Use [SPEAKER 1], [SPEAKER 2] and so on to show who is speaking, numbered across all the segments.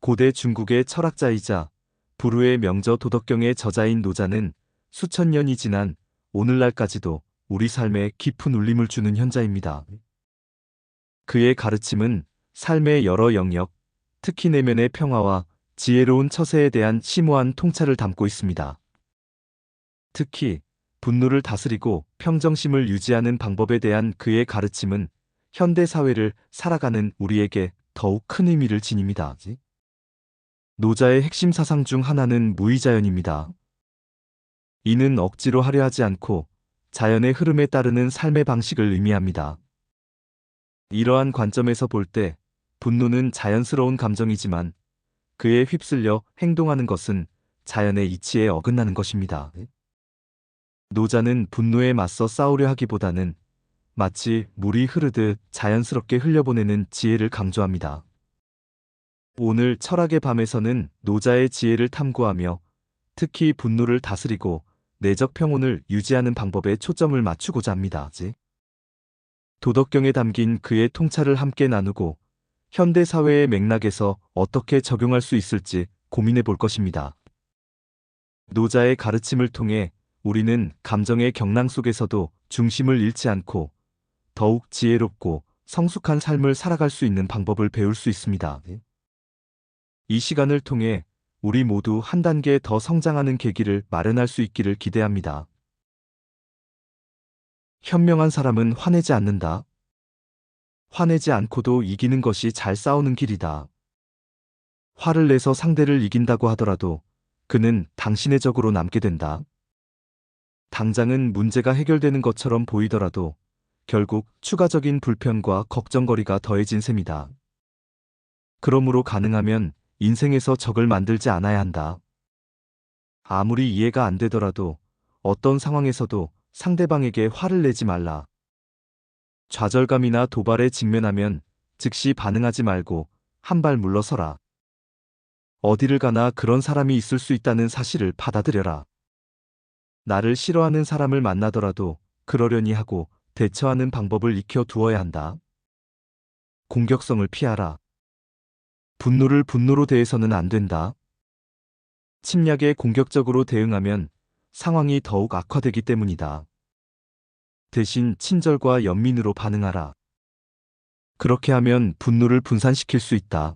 [SPEAKER 1] 고대 중국의 철학자이자 불후의 명저 도덕경의 저자인 노자는 수천 년이 지난 오늘날까지도 우리 삶에 깊은 울림을 주는 현자입니다. 그의 가르침은 삶의 여러 영역, 특히 내면의 평화와 지혜로운 처세에 대한 심오한 통찰을 담고 있습니다. 특히 분노를 다스리고 평정심을 유지하는 방법에 대한 그의 가르침은 현대 사회를 살아가는 우리에게 더욱 큰 의미를 지닙니다. 노자의 핵심 사상 중 하나는 무의자연입니다. 이는 억지로 하려 하지 않고 자연의 흐름에 따르는 삶의 방식을 의미합니다. 이러한 관점에서 볼 때 분노는 자연스러운 감정이지만 그에 휩쓸려 행동하는 것은 자연의 이치에 어긋나는 것입니다. 노자는 분노에 맞서 싸우려 하기보다는 마치 물이 흐르듯 자연스럽게 흘려보내는 지혜를 강조합니다. 오늘 철학의 밤에서는 노자의 지혜를 탐구하며 특히 분노를 다스리고 내적 평온을 유지하는 방법에 초점을 맞추고자 합니다. 도덕경에 담긴 그의 통찰을 함께 나누고 현대 사회의 맥락에서 어떻게 적용할 수 있을지 고민해 볼 것입니다. 노자의 가르침을 통해 우리는 감정의 경랑 속에서도 중심을 잃지 않고 더욱 지혜롭고 성숙한 삶을 살아갈 수 있는 방법을 배울 수 있습니다. 이 시간을 통해 우리 모두 한 단계 더 성장하는 계기를 마련할 수 있기를 기대합니다. 현명한 사람은 화내지 않는다. 화내지 않고도 이기는 것이 잘 싸우는 길이다. 화를 내서 상대를 이긴다고 하더라도 그는 당신의 적으로 남게 된다. 당장은 문제가 해결되는 것처럼 보이더라도 결국 추가적인 불편과 걱정거리가 더해진 셈이다. 그러므로 가능하면 인생에서 적을 만들지 않아야 한다. 아무리 이해가 안 되더라도 어떤 상황에서도 상대방에게 화를 내지 말라. 좌절감이나 도발에 직면하면 즉시 반응하지 말고 한 발 물러서라. 어디를 가나 그런 사람이 있을 수 있다는 사실을 받아들여라. 나를 싫어하는 사람을 만나더라도 그러려니 하고 대처하는 방법을 익혀 두어야 한다. 공격성을 피하라. 분노를 분노로 대해서는 안 된다. 침략에 공격적으로 대응하면 상황이 더욱 악화되기 때문이다. 대신 친절과 연민으로 반응하라. 그렇게 하면 분노를 분산시킬 수 있다.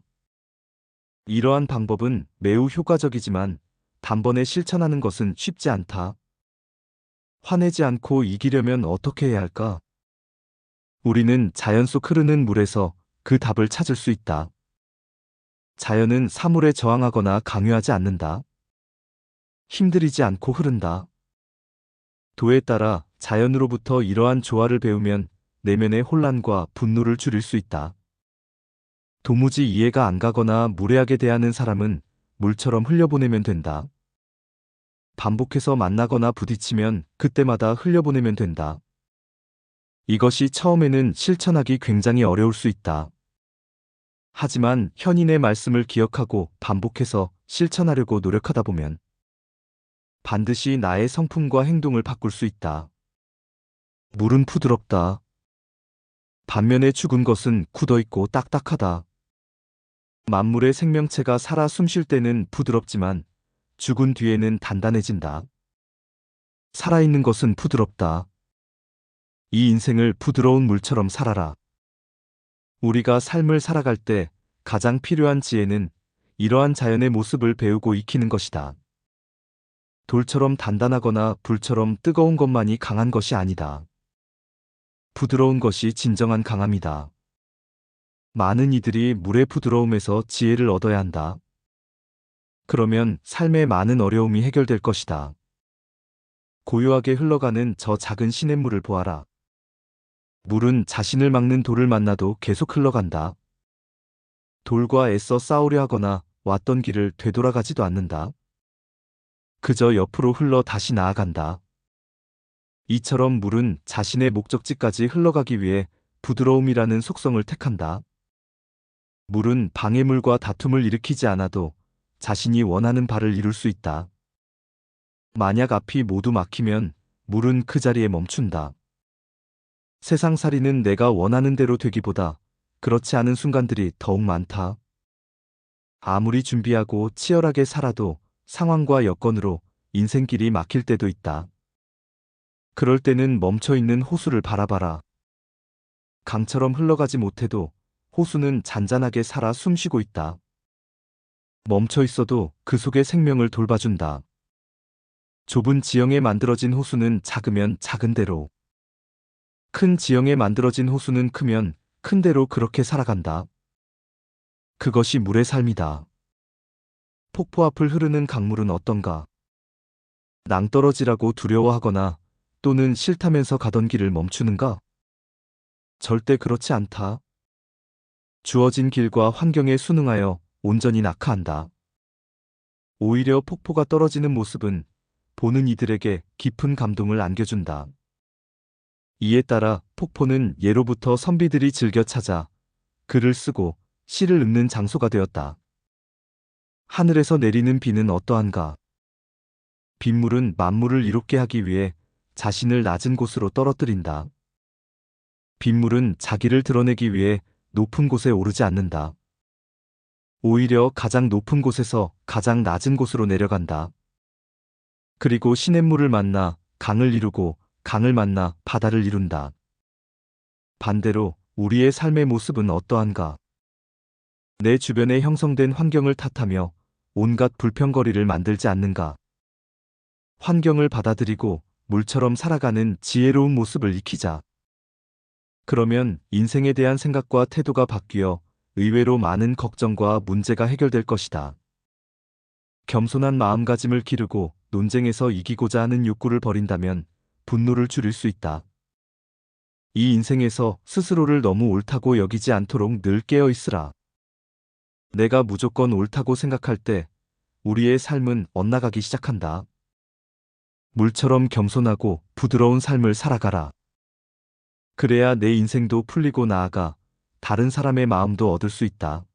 [SPEAKER 1] 이러한 방법은 매우 효과적이지만 단번에 실천하는 것은 쉽지 않다. 화내지 않고 이기려면 어떻게 해야 할까? 우리는 자연 속 흐르는 물에서 그 답을 찾을 수 있다. 자연은 사물에 저항하거나 강요하지 않는다. 힘들이지 않고 흐른다. 도에 따라 자연으로부터 이러한 조화를 배우면 내면의 혼란과 분노를 줄일 수 있다. 도무지 이해가 안 가거나 무례하게 대하는 사람은 물처럼 흘려보내면 된다. 반복해서 만나거나 부딪히면 그때마다 흘려보내면 된다. 이것이 처음에는 실천하기 굉장히 어려울 수 있다. 하지만 현인의 말씀을 기억하고 반복해서 실천하려고 노력하다 보면 반드시 나의 성품과 행동을 바꿀 수 있다. 물은 부드럽다. 반면에 죽은 것은 굳어있고 딱딱하다. 만물의 생명체가 살아 숨쉴 때는 부드럽지만 죽은 뒤에는 단단해진다. 살아있는 것은 부드럽다. 이 인생을 부드러운 물처럼 살아라. 우리가 삶을 살아갈 때 가장 필요한 지혜는 이러한 자연의 모습을 배우고 익히는 것이다. 돌처럼 단단하거나 불처럼 뜨거운 것만이 강한 것이 아니다. 부드러운 것이 진정한 강함이다. 많은 이들이 물의 부드러움에서 지혜를 얻어야 한다. 그러면 삶의 많은 어려움이 해결될 것이다. 고요하게 흘러가는 저 작은 시냇물을 보아라. 물은 자신을 막는 돌을 만나도 계속 흘러간다. 돌과 애써 싸우려 하거나 왔던 길을 되돌아가지도 않는다. 그저 옆으로 흘러 다시 나아간다. 이처럼 물은 자신의 목적지까지 흘러가기 위해 부드러움이라는 속성을 택한다. 물은 방해물과 다툼을 일으키지 않아도 자신이 원하는 바를 이룰 수 있다. 만약 앞이 모두 막히면 물은 그 자리에 멈춘다. 세상살이는 내가 원하는 대로 되기보다 그렇지 않은 순간들이 더욱 많다. 아무리 준비하고 치열하게 살아도 상황과 여건으로 인생길이 막힐 때도 있다. 그럴 때는 멈춰있는 호수를 바라봐라. 강처럼 흘러가지 못해도 호수는 잔잔하게 살아 숨쉬고 있다. 멈춰 있어도 그 속에 생명을 돌봐준다. 좁은 지형에 만들어진 호수는 작으면 작은 대로, 큰 지형에 만들어진 호수는 크면 큰 대로 그렇게 살아간다. 그것이 물의 삶이다. 폭포 앞을 흐르는 강물은 어떤가? 낭떠러지라고 두려워하거나 또는 싫다면서 가던 길을 멈추는가? 절대 그렇지 않다. 주어진 길과 환경에 순응하여 온전히 낙하한다. 오히려 폭포가 떨어지는 모습은 보는 이들에게 깊은 감동을 안겨준다. 이에 따라 폭포는 예로부터 선비들이 즐겨 찾아 글을 쓰고 시를 읊는 장소가 되었다. 하늘에서 내리는 비는 어떠한가? 빗물은 만물을 이롭게 하기 위해 자신을 낮은 곳으로 떨어뜨린다. 빗물은 자기를 드러내기 위해 높은 곳에 오르지 않는다. 오히려 가장 높은 곳에서 가장 낮은 곳으로 내려간다. 그리고 시냇물을 만나 강을 이루고 강을 만나 바다를 이룬다. 반대로 우리의 삶의 모습은 어떠한가? 내 주변에 형성된 환경을 탓하며 온갖 불평거리를 만들지 않는가? 환경을 받아들이고 물처럼 살아가는 지혜로운 모습을 익히자. 그러면 인생에 대한 생각과 태도가 바뀌어 의외로 많은 걱정과 문제가 해결될 것이다. 겸손한 마음가짐을 기르고 논쟁에서 이기고자 하는 욕구를 버린다면 분노를 줄일 수 있다. 이 인생에서 스스로를 너무 옳다고 여기지 않도록 늘 깨어 있으라. 내가 무조건 옳다고 생각할 때 우리의 삶은 엇나가기 시작한다. 물처럼 겸손하고 부드러운 삶을 살아가라. 그래야 내 인생도 풀리고 나아가 다른 사람의 마음도 얻을 수 있다.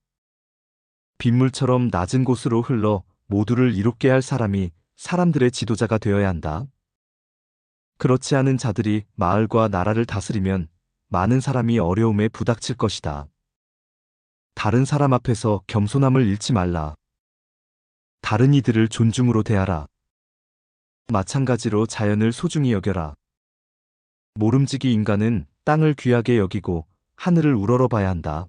[SPEAKER 1] 빗물처럼 낮은 곳으로 흘러 모두를 이롭게 할 사람이 사람들의 지도자가 되어야 한다. 그렇지 않은 자들이 마을과 나라를 다스리면 많은 사람이 어려움에 부닥칠 것이다. 다른 사람 앞에서 겸손함을 잃지 말라. 다른 이들을 존중으로 대하라. 마찬가지로 자연을 소중히 여겨라. 모름지기 인간은 땅을 귀하게 여기고 하늘을 우러러봐야 한다.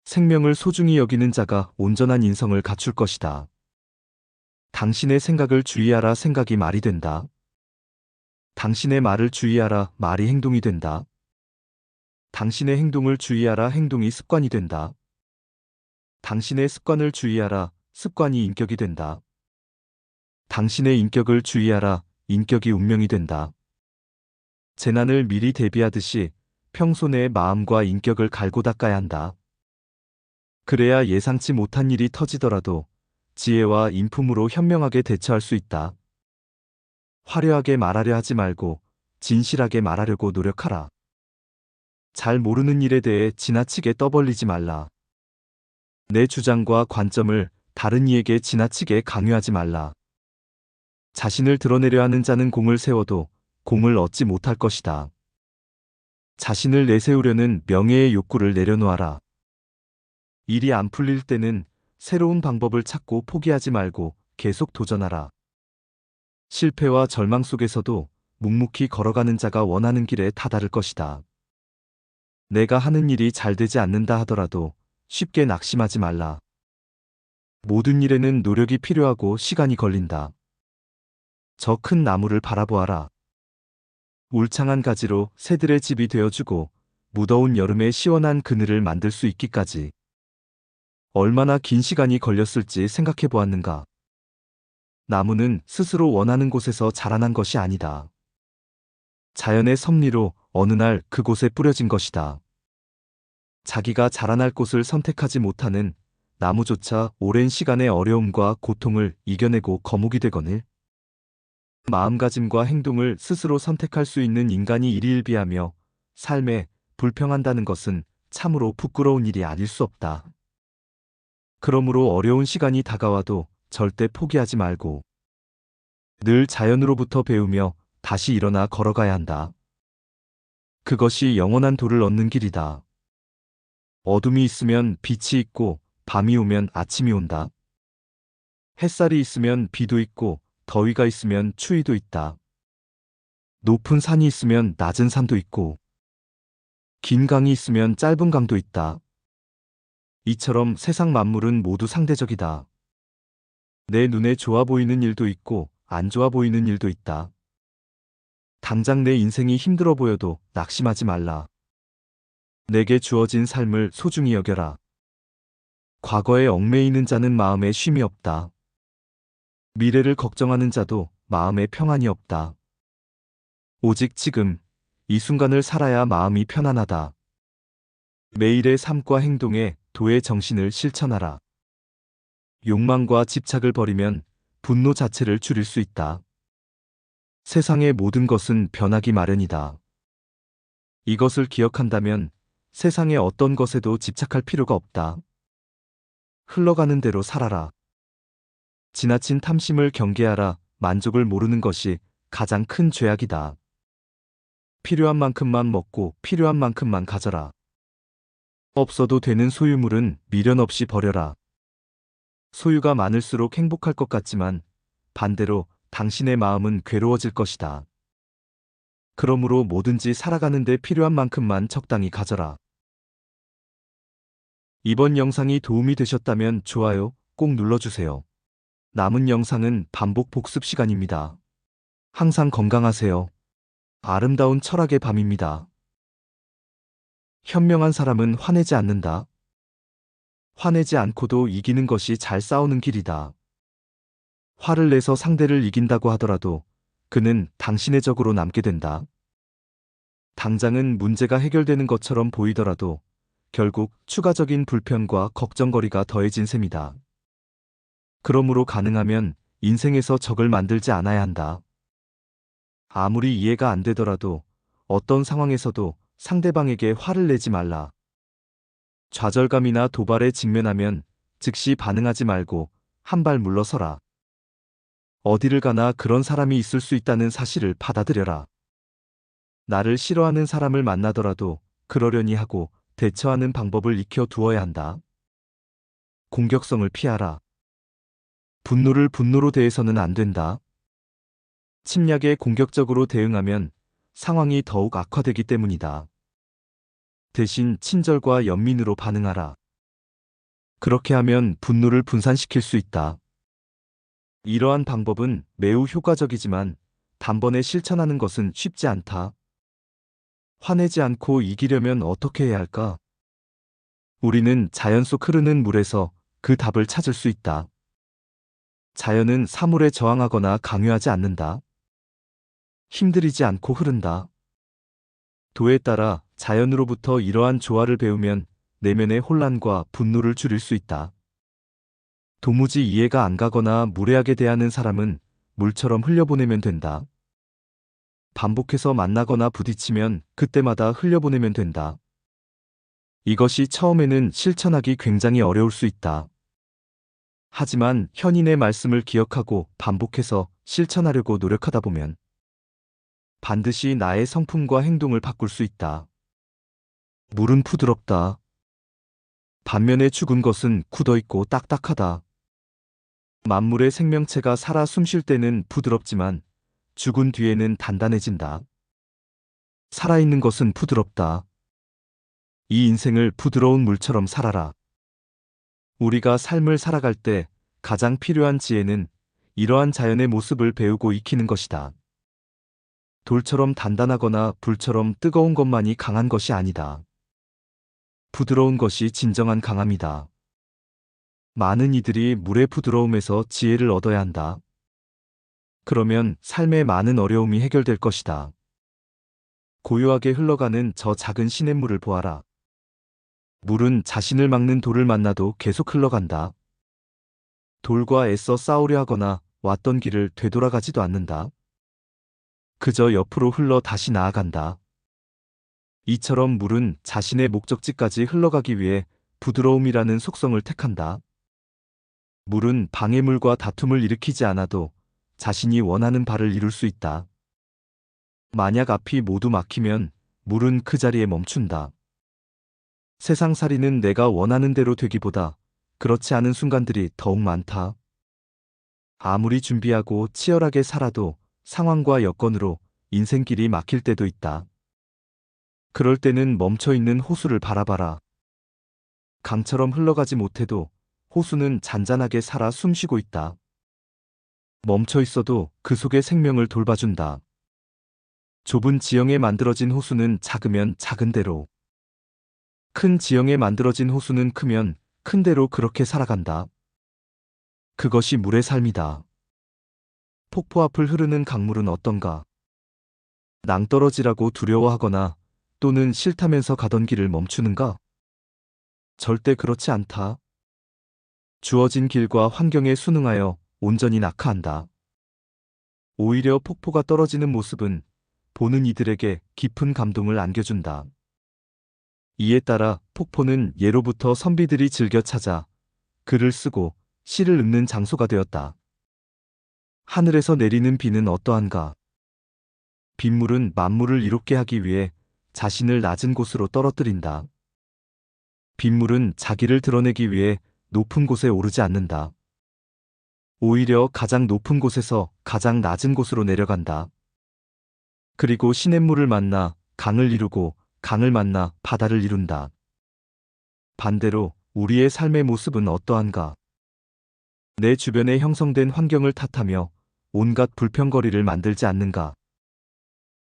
[SPEAKER 1] 생명을 소중히 여기는 자가 온전한 인성을 갖출 것이다. 당신의 생각을 주의하라. 생각이 말이 된다. 당신의 말을 주의하라. 말이 행동이 된다. 당신의 행동을 주의하라. 행동이 습관이 된다. 당신의 습관을 주의하라. 습관이 인격이 된다. 당신의 인격을 주의하라. 인격이 운명이 된다. 재난을 미리 대비하듯이 평소 내 마음과 인격을 갈고 닦아야 한다. 그래야 예상치 못한 일이 터지더라도 지혜와 인품으로 현명하게 대처할 수 있다. 화려하게 말하려 하지 말고 진실하게 말하려고 노력하라. 잘 모르는 일에 대해 지나치게 떠벌리지 말라. 내 주장과 관점을 다른 이에게 지나치게 강요하지 말라. 자신을 드러내려 하는 자는 공을 세워도 공을 얻지 못할 것이다. 자신을 내세우려는 명예의 욕구를 내려놓아라. 일이 안 풀릴 때는 새로운 방법을 찾고 포기하지 말고 계속 도전하라. 실패와 절망 속에서도 묵묵히 걸어가는 자가 원하는 길에 다다를 것이다. 내가 하는 일이 잘 되지 않는다 하더라도 쉽게 낙심하지 말라. 모든 일에는 노력이 필요하고 시간이 걸린다. 저 큰 나무를 바라보아라. 울창한 가지로 새들의 집이 되어주고 무더운 여름에 시원한 그늘을 만들 수 있기까지 얼마나 긴 시간이 걸렸을지 생각해 보았는가? 나무는 스스로 원하는 곳에서 자라난 것이 아니다. 자연의 섭리로 어느 날 그곳에 뿌려진 것이다. 자기가 자라날 곳을 선택하지 못하는 나무조차 오랜 시간의 어려움과 고통을 이겨내고 거목이 되거늘 마음가짐과 행동을 스스로 선택할 수 있는 인간이 일희일비하며 삶에 불평한다는 것은 참으로 부끄러운 일이 아닐 수 없다. 그러므로 어려운 시간이 다가와도 절대 포기하지 말고 늘 자연으로부터 배우며 다시 일어나 걸어가야 한다. 그것이 영원한 도를 얻는 길이다. 어둠이 있으면 빛이 있고 밤이 오면 아침이 온다. 햇살이 있으면 비도 있고 더위가 있으면 추위도 있다. 높은 산이 있으면 낮은 산도 있고 긴 강이 있으면 짧은 강도 있다. 이처럼 세상 만물은 모두 상대적이다. 내 눈에 좋아 보이는 일도 있고 안 좋아 보이는 일도 있다. 당장 내 인생이 힘들어 보여도 낙심하지 말라. 내게 주어진 삶을 소중히 여겨라. 과거에 얽매이는 자는 마음에 쉼이 없다. 미래를 걱정하는 자도 마음에 평안이 없다. 오직 지금, 이 순간을 살아야 마음이 편안하다. 매일의 삶과 행동에 도의 정신을 실천하라. 욕망과 집착을 버리면 분노 자체를 줄일 수 있다. 세상의 모든 것은 변하기 마련이다. 이것을 기억한다면 세상의 어떤 것에도 집착할 필요가 없다. 흘러가는 대로 살아라. 지나친 탐심을 경계하라. 만족을 모르는 것이 가장 큰 죄악이다. 필요한 만큼만 먹고 필요한 만큼만 가져라. 없어도 되는 소유물은 미련 없이 버려라. 소유가 많을수록 행복할 것 같지만 반대로 당신의 마음은 괴로워질 것이다. 그러므로 뭐든지 살아가는 데 필요한 만큼만 적당히 가져라. 이번 영상이 도움이 되셨다면 좋아요 꼭 눌러주세요. 남은 영상은 반복 복습 시간입니다. 항상 건강하세요. 아름다운 철학의 밤입니다. 현명한 사람은 화내지 않는다. 화내지 않고도 이기는 것이 잘 싸우는 길이다. 화를 내서 상대를 이긴다고 하더라도 그는 당신의 적으로 남게 된다. 당장은 문제가 해결되는 것처럼 보이더라도 결국 추가적인 불편과 걱정거리가 더해진 셈이다. 그러므로 가능하면 인생에서 적을 만들지 않아야 한다. 아무리 이해가 안 되더라도 어떤 상황에서도 상대방에게 화를 내지 말라. 좌절감이나 도발에 직면하면 즉시 반응하지 말고 한 발 물러서라. 어디를 가나 그런 사람이 있을 수 있다는 사실을 받아들여라. 나를 싫어하는 사람을 만나더라도 그러려니 하고 대처하는 방법을 익혀 두어야 한다. 공격성을 피하라. 분노를 분노로 대해서는 안 된다. 침략에 공격적으로 대응하면 상황이 더욱 악화되기 때문이다. 대신 친절과 연민으로 반응하라. 그렇게 하면 분노를 분산시킬 수 있다. 이러한 방법은 매우 효과적이지만 단번에 실천하는 것은 쉽지 않다. 화내지 않고 이기려면 어떻게 해야 할까? 우리는 자연 속 흐르는 물에서 그 답을 찾을 수 있다. 자연은 사물에 저항하거나 강요하지 않는다. 힘들이지 않고 흐른다. 도에 따라 자연으로부터 이러한 조화를 배우면 내면의 혼란과 분노를 줄일 수 있다. 도무지 이해가 안 가거나 무례하게 대하는 사람은 물처럼 흘려보내면 된다. 반복해서 만나거나 부딪히면 그때마다 흘려보내면 된다. 이것이 처음에는 실천하기 굉장히 어려울 수 있다. 하지만 현인의 말씀을 기억하고 반복해서 실천하려고 노력하다 보면 반드시 나의 성품과 행동을 바꿀 수 있다. 물은 부드럽다. 반면에 죽은 것은 굳어있고 딱딱하다. 만물의 생명체가 살아 숨쉴 때는 부드럽지만 죽은 뒤에는 단단해진다. 살아있는 것은 부드럽다. 이 인생을 부드러운 물처럼 살아라. 우리가 삶을 살아갈 때 가장 필요한 지혜는 이러한 자연의 모습을 배우고 익히는 것이다. 돌처럼 단단하거나 불처럼 뜨거운 것만이 강한 것이 아니다. 부드러운 것이 진정한 강함이다. 많은 이들이 물의 부드러움에서 지혜를 얻어야 한다. 그러면 삶의 많은 어려움이 해결될 것이다. 고요하게 흘러가는 저 작은 시냇물을 보아라. 물은 자신을 막는 돌을 만나도 계속 흘러간다. 돌과 애써 싸우려 하거나 왔던 길을 되돌아가지도 않는다. 그저 옆으로 흘러 다시 나아간다. 이처럼 물은 자신의 목적지까지 흘러가기 위해 부드러움이라는 속성을 택한다. 물은 방해물과 다툼을 일으키지 않아도 자신이 원하는 바를 이룰 수 있다. 만약 앞이 모두 막히면 물은 그 자리에 멈춘다. 세상살이는 내가 원하는 대로 되기보다 그렇지 않은 순간들이 더욱 많다. 아무리 준비하고 치열하게 살아도 상황과 여건으로 인생길이 막힐 때도 있다. 그럴 때는 멈춰있는 호수를 바라봐라. 강처럼 흘러가지 못해도 호수는 잔잔하게 살아 숨쉬고 있다. 멈춰 있어도 그 속에 생명을 돌봐준다. 좁은 지형에 만들어진 호수는 작으면 작은 대로, 큰 지형에 만들어진 호수는 크면 큰 대로 그렇게 살아간다. 그것이 물의 삶이다. 폭포 앞을 흐르는 강물은 어떤가? 낭떠러지라고 두려워하거나 또는 싫다면서 가던 길을 멈추는가? 절대 그렇지 않다. 주어진 길과 환경에 순응하여 온전히 낙하한다. 오히려 폭포가 떨어지는 모습은 보는 이들에게 깊은 감동을 안겨준다. 이에 따라 폭포는 예로부터 선비들이 즐겨 찾아 글을 쓰고 시를 읊는 장소가 되었다. 하늘에서 내리는 비는 어떠한가? 빗물은 만물을 이롭게 하기 위해 자신을 낮은 곳으로 떨어뜨린다. 빗물은 자기를 드러내기 위해 높은 곳에 오르지 않는다. 오히려 가장 높은 곳에서 가장 낮은 곳으로 내려간다. 그리고 시냇물을 만나 강을 이루고 강을 만나 바다를 이룬다. 반대로 우리의 삶의 모습은 어떠한가? 내 주변에 형성된 환경을 탓하며 온갖 불평거리를 만들지 않는가?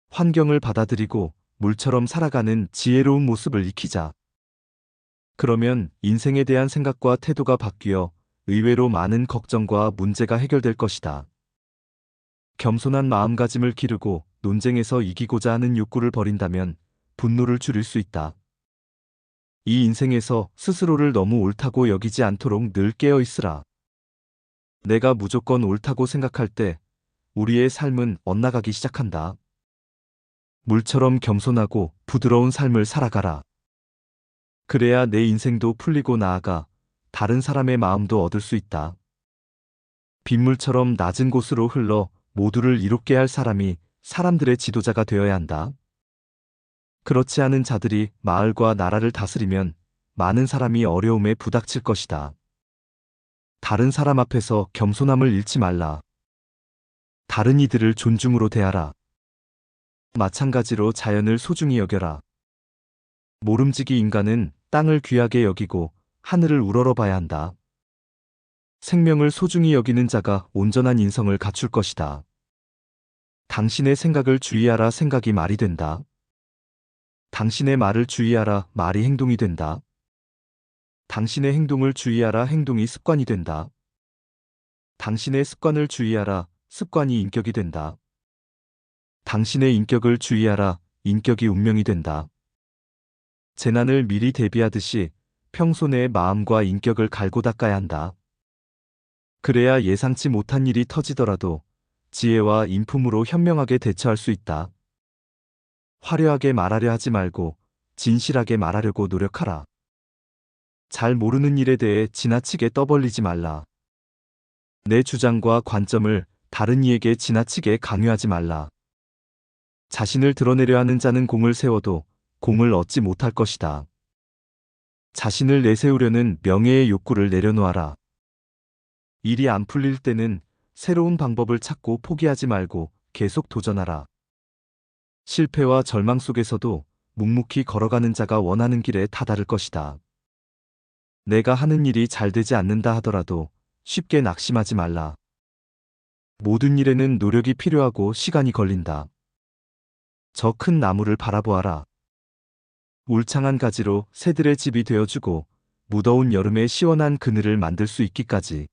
[SPEAKER 1] 환경을 받아들이고 물처럼 살아가는 지혜로운 모습을 익히자. 그러면 인생에 대한 생각과 태도가 바뀌어 의외로 많은 걱정과 문제가 해결될 것이다. 겸손한 마음가짐을 기르고 논쟁에서 이기고자 하는 욕구를 버린다면 분노를 줄일 수 있다. 이 인생에서 스스로를 너무 옳다고 여기지 않도록 늘 깨어 있으라. 내가 무조건 옳다고 생각할 때 우리의 삶은 엇나가기 시작한다. 물처럼 겸손하고 부드러운 삶을 살아가라. 그래야 내 인생도 풀리고 나아가 다른 사람의 마음도 얻을 수 있다. 빗물처럼 낮은 곳으로 흘러 모두를 이롭게 할 사람이 사람들의 지도자가 되어야 한다. 그렇지 않은 자들이 마을과 나라를 다스리면 많은 사람이 어려움에 부닥칠 것이다. 다른 사람 앞에서 겸손함을 잃지 말라. 다른 이들을 존중으로 대하라. 마찬가지로 자연을 소중히 여겨라. 모름지기 인간은 땅을 귀하게 여기고 하늘을 우러러봐야 한다. 생명을 소중히 여기는 자가 온전한 인성을 갖출 것이다. 당신의 생각을 주의하라. 생각이 말이 된다. 당신의 말을 주의하라. 말이 행동이 된다. 당신의 행동을 주의하라. 행동이 습관이 된다. 당신의 습관을 주의하라. 습관이 인격이 된다. 당신의 인격을 주의하라. 인격이 운명이 된다. 재난을 미리 대비하듯이 평소 내 마음과 인격을 갈고 닦아야 한다. 그래야 예상치 못한 일이 터지더라도 지혜와 인품으로 현명하게 대처할 수 있다. 화려하게 말하려 하지 말고 진실하게 말하려고 노력하라. 잘 모르는 일에 대해 지나치게 떠벌리지 말라. 내 주장과 관점을 다른 이에게 지나치게 강요하지 말라. 자신을 드러내려 하는 자는 공을 세워도 공을 얻지 못할 것이다. 자신을 내세우려는 명예의 욕구를 내려놓아라. 일이 안 풀릴 때는 새로운 방법을 찾고 포기하지 말고 계속 도전하라. 실패와 절망 속에서도 묵묵히 걸어가는 자가 원하는 길에 다다를 것이다. 내가 하는 일이 잘 되지 않는다 하더라도 쉽게 낙심하지 말라. 모든 일에는 노력이 필요하고 시간이 걸린다. 저 큰 나무를 바라보아라. 울창한 가지로 새들의 집이 되어주고 무더운 여름에 시원한 그늘을 만들 수 있기까지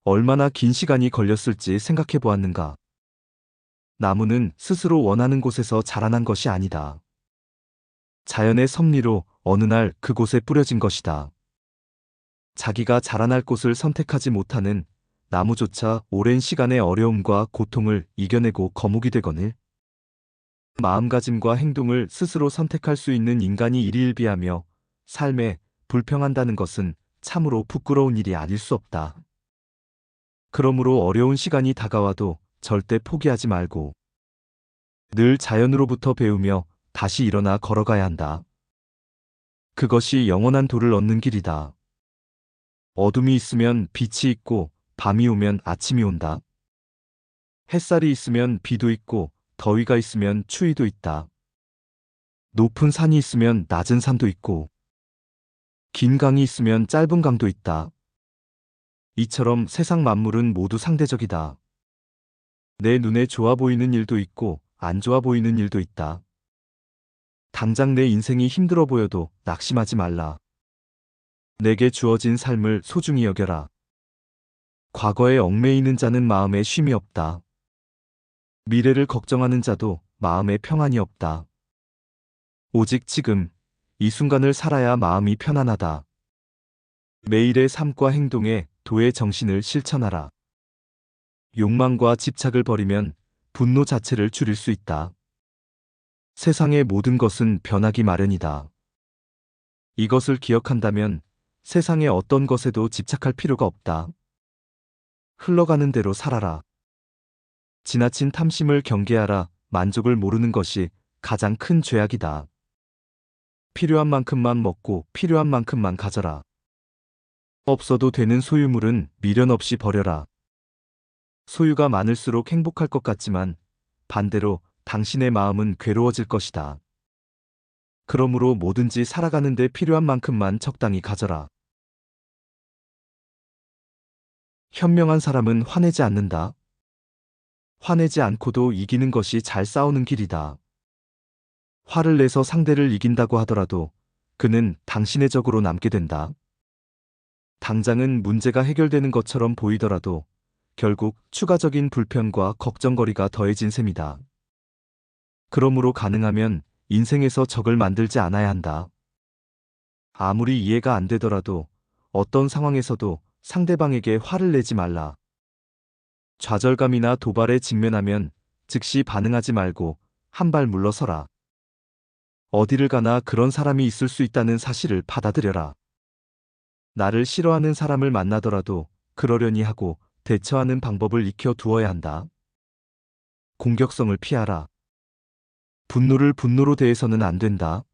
[SPEAKER 1] 얼마나 긴 시간이 걸렸을지 생각해 보았는가. 나무는 스스로 원하는 곳에서 자라난 것이 아니다. 자연의 섭리로 어느 날 그곳에 뿌려진 것이다. 자기가 자라날 곳을 선택하지 못하는 나무조차 오랜 시간의 어려움과 고통을 이겨내고 거목이 되거늘 마음가짐과 행동을 스스로 선택할 수 있는 인간이 일희일비하며 삶에 불평한다는 것은 참으로 부끄러운 일이 아닐 수 없다. 그러므로 어려운 시간이 다가와도 절대 포기하지 말고 늘 자연으로부터 배우며 다시 일어나 걸어가야 한다. 그것이 영원한 도를 얻는 길이다. 어둠이 있으면 빛이 있고 밤이 오면 아침이 온다. 햇살이 있으면 비도 있고 더위가 있으면 추위도 있다. 높은 산이 있으면 낮은 산도 있고 긴 강이 있으면 짧은 강도 있다. 이처럼 세상 만물은 모두 상대적이다. 내 눈에 좋아 보이는 일도 있고 안 좋아 보이는 일도 있다. 당장 내 인생이 힘들어 보여도 낙심하지 말라. 내게 주어진 삶을 소중히 여겨라. 과거에 얽매이는 자는 마음에 쉼이 없다. 미래를 걱정하는 자도 마음에 평안이 없다. 오직 지금, 이 순간을 살아야 마음이 편안하다. 매일의 삶과 행동에 도의 정신을 실천하라. 욕망과 집착을 버리면 분노 자체를 줄일 수 있다. 세상의 모든 것은 변하기 마련이다. 이것을 기억한다면 세상의 어떤 것에도 집착할 필요가 없다. 흘러가는 대로 살아라. 지나친 탐심을 경계하라. 만족을 모르는 것이 가장 큰 죄악이다. 필요한 만큼만 먹고 필요한 만큼만 가져라. 없어도 되는 소유물은 미련 없이 버려라. 소유가 많을수록 행복할 것 같지만 반대로 당신의 마음은 괴로워질 것이다. 그러므로 뭐든지 살아가는데 필요한 만큼만 적당히 가져라. 현명한 사람은 화내지 않는다. 화내지 않고도 이기는 것이 잘 싸우는 길이다. 화를 내서 상대를 이긴다고 하더라도 그는 당신의 적으로 남게 된다. 당장은 문제가 해결되는 것처럼 보이더라도 결국 추가적인 불편과 걱정거리가 더해진 셈이다. 그러므로 가능하면 인생에서 적을 만들지 않아야 한다. 아무리 이해가 안 되더라도 어떤 상황에서도 상대방에게 화를 내지 말라. 좌절감이나 도발에 직면하면 즉시 반응하지 말고 한 발 물러서라. 어디를 가나 그런 사람이 있을 수 있다는 사실을 받아들여라. 나를 싫어하는 사람을 만나더라도 그러려니 하고 대처하는 방법을 익혀 두어야 한다. 공격성을 피하라. 분노를 분노로 대해서는 안 된다.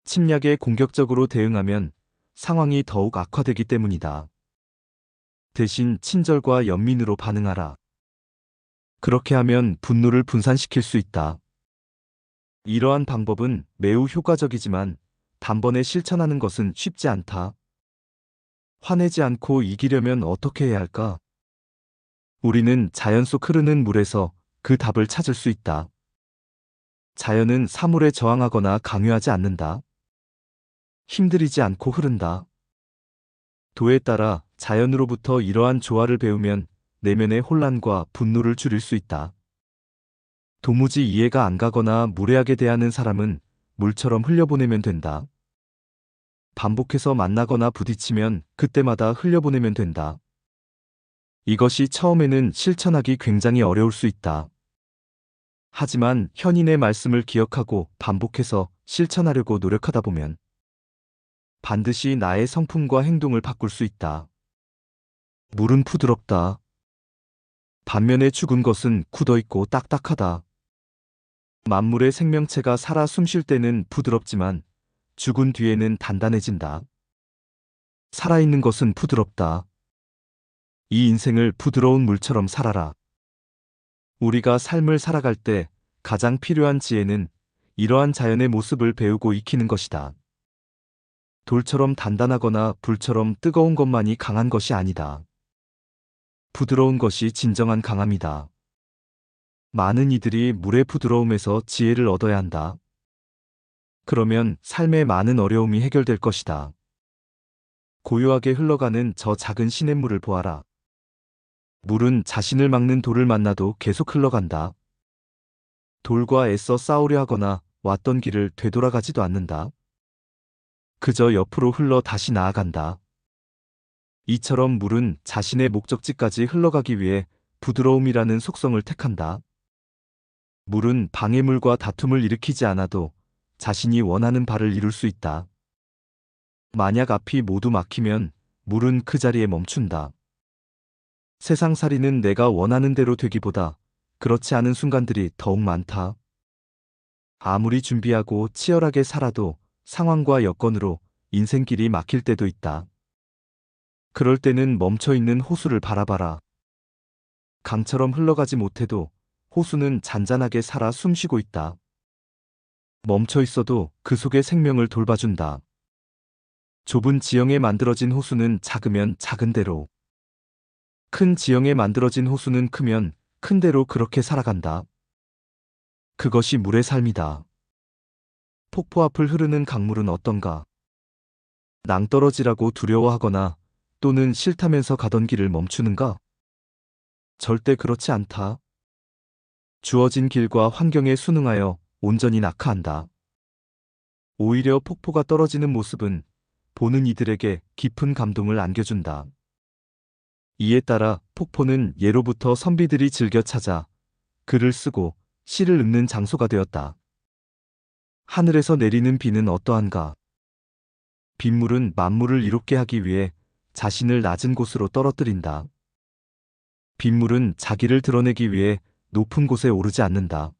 [SPEAKER 1] 침략에 공격적으로 대응하면 상황이 더욱 악화되기 때문이다. 대신 친절과 연민으로 반응하라. 그렇게 하면 분노를 분산시킬 수 있다. 이러한 방법은 매우 효과적이지만 단번에 실천하는 것은 쉽지 않다. 화내지 않고 이기려면 어떻게 해야 할까? 우리는 자연 속 흐르는 물에서 그 답을 찾을 수 있다. 자연은 사물에 저항하거나 강요하지 않는다. 힘들이지 않고 흐른다. 도에 따라 자연으로부터 이러한 조화를 배우면 내면의 혼란과 분노를 줄일 수 있다. 도무지 이해가 안 가거나 무례하게 대하는 사람은 물처럼 흘려보내면 된다. 반복해서 만나거나 부딪히면 그때마다 흘려보내면 된다. 이것이 처음에는 실천하기 굉장히 어려울 수 있다. 하지만 현인의 말씀을 기억하고 반복해서 실천하려고 노력하다 보면 반드시 나의 성품과 행동을 바꿀 수 있다. 물은 부드럽다. 반면에 죽은 것은 굳어있고 딱딱하다. 만물의 생명체가 살아 숨쉴 때는 부드럽지만 죽은 뒤에는 단단해진다. 살아있는 것은 부드럽다. 이 인생을 부드러운 물처럼 살아라. 우리가 삶을 살아갈 때 가장 필요한 지혜는 이러한 자연의 모습을 배우고 익히는 것이다. 돌처럼 단단하거나 불처럼 뜨거운 것만이 강한 것이 아니다. 부드러운 것이 진정한 강함이다. 많은 이들이 물의 부드러움에서 지혜를 얻어야 한다. 그러면 삶의 많은 어려움이 해결될 것이다. 고요하게 흘러가는 저 작은 시냇물을 보아라. 물은 자신을 막는 돌을 만나도 계속 흘러간다. 돌과 애써 싸우려 하거나 왔던 길을 되돌아가지도 않는다. 그저 옆으로 흘러 다시 나아간다. 이처럼 물은 자신의 목적지까지 흘러가기 위해 부드러움이라는 속성을 택한다. 물은 방해물과 다툼을 일으키지 않아도 자신이 원하는 바를 이룰 수 있다. 만약 앞이 모두 막히면 물은 그 자리에 멈춘다. 세상살이는 내가 원하는 대로 되기보다 그렇지 않은 순간들이 더욱 많다. 아무리 준비하고 치열하게 살아도 상황과 여건으로 인생길이 막힐 때도 있다. 그럴 때는 멈춰 있는 호수를 바라봐라. 강처럼 흘러가지 못해도 호수는 잔잔하게 살아 숨쉬고 있다. 멈춰 있어도 그 속에 생명을 돌봐준다. 좁은 지형에 만들어진 호수는 작으면 작은 대로, 큰 지형에 만들어진 호수는 크면 큰 대로 그렇게 살아간다. 그것이 물의 삶이다. 폭포 앞을 흐르는 강물은 어떤가? 낭떠러지라고 두려워하거나 또는 싫다면서 가던 길을 멈추는가? 절대 그렇지 않다. 주어진 길과 환경에 순응하여 온전히 낙하한다. 오히려 폭포가 떨어지는 모습은 보는 이들에게 깊은 감동을 안겨준다. 이에 따라 폭포는 예로부터 선비들이 즐겨 찾아 글을 쓰고 시를 읊는 장소가 되었다. 하늘에서 내리는 비는 어떠한가? 빗물은 만물을 이롭게 하기 위해 자신을 낮은 곳으로 떨어뜨린다. 빗물은 자기를 드러내기 위해 높은 곳에 오르지 않는다.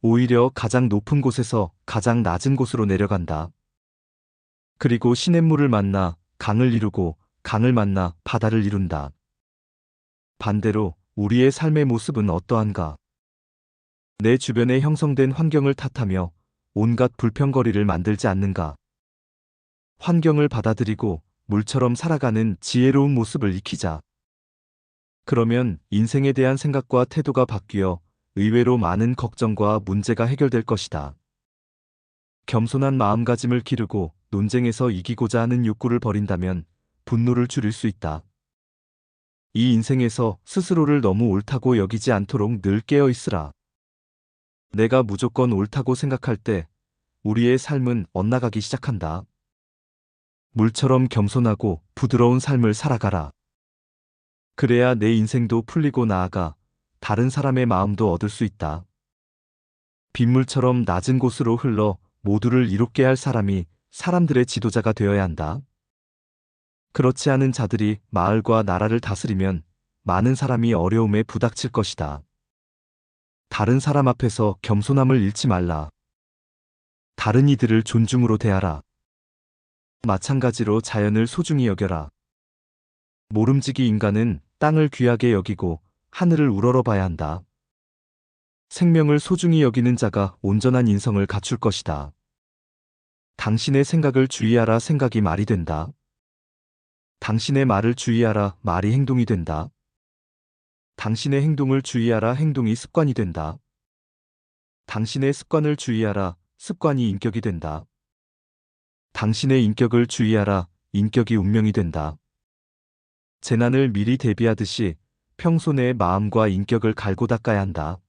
[SPEAKER 1] 오히려 가장 높은 곳에서 가장 낮은 곳으로 내려간다. 그리고 시냇물을 만나 강을 이루고 강을 만나 바다를 이룬다. 반대로 우리의 삶의 모습은 어떠한가? 내 주변에 형성된 환경을 탓하며 온갖 불평거리를 만들지 않는가? 환경을 받아들이고 물처럼 살아가는 지혜로운 모습을 익히자. 그러면 인생에 대한 생각과 태도가 바뀌어 의외로 많은 걱정과 문제가 해결될 것이다. 겸손한 마음가짐을 기르고 논쟁에서 이기고자 하는 욕구를 버린다면 분노를 줄일 수 있다. 이 인생에서 스스로를 너무 옳다고 여기지 않도록 늘 깨어 있으라. 내가 무조건 옳다고 생각할 때 우리의 삶은 엇나가기 시작한다. 물처럼 겸손하고 부드러운 삶을 살아가라. 그래야 내 인생도 풀리고 나아가 다른 사람의 마음도 얻을 수 있다. 빗물처럼 낮은 곳으로 흘러 모두를 이롭게 할 사람이 사람들의 지도자가 되어야 한다. 그렇지 않은 자들이 마을과 나라를 다스리면 많은 사람이 어려움에 부닥칠 것이다. 다른 사람 앞에서 겸손함을 잃지 말라. 다른 이들을 존중으로 대하라. 마찬가지로 자연을 소중히 여겨라. 모름지기 인간은 땅을 귀하게 여기고 하늘을 우러러봐야 한다. 생명을 소중히 여기는 자가 온전한 인성을 갖출 것이다. 당신의 생각을 주의하라. 생각이 말이 된다. 당신의 말을 주의하라. 말이 행동이 된다. 당신의 행동을 주의하라. 행동이 습관이 된다. 당신의 습관을 주의하라. 습관이 인격이 된다. 당신의 인격을 주의하라. 인격이 운명이 된다. 재난을 미리 대비하듯이 평소 내 마음과 인격을 갈고 닦아야 한다.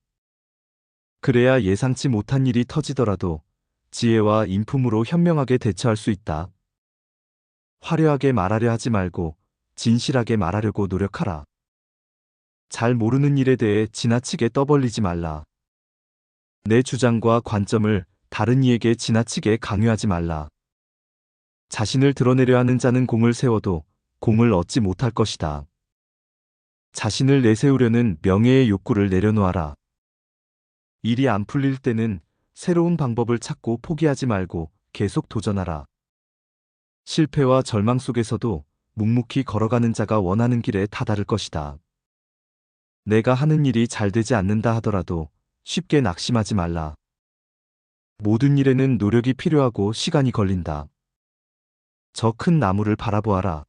[SPEAKER 1] 그래야 예상치 못한 일이 터지더라도 지혜와 인품으로 현명하게 대처할 수 있다. 화려하게 말하려 하지 말고 진실하게 말하려고 노력하라. 잘 모르는 일에 대해 지나치게 떠벌리지 말라. 내 주장과 관점을 다른 이에게 지나치게 강요하지 말라. 자신을 드러내려 하는 자는 공을 세워도 공을 얻지 못할 것이다. 자신을 내세우려는 명예의 욕구를 내려놓아라. 일이 안 풀릴 때는 새로운 방법을 찾고 포기하지 말고 계속 도전하라. 실패와 절망 속에서도 묵묵히 걸어가는 자가 원하는 길에 다다를 것이다. 내가 하는 일이 잘 되지 않는다 하더라도 쉽게 낙심하지 말라. 모든 일에는 노력이 필요하고 시간이 걸린다. 저 큰 나무를 바라보아라.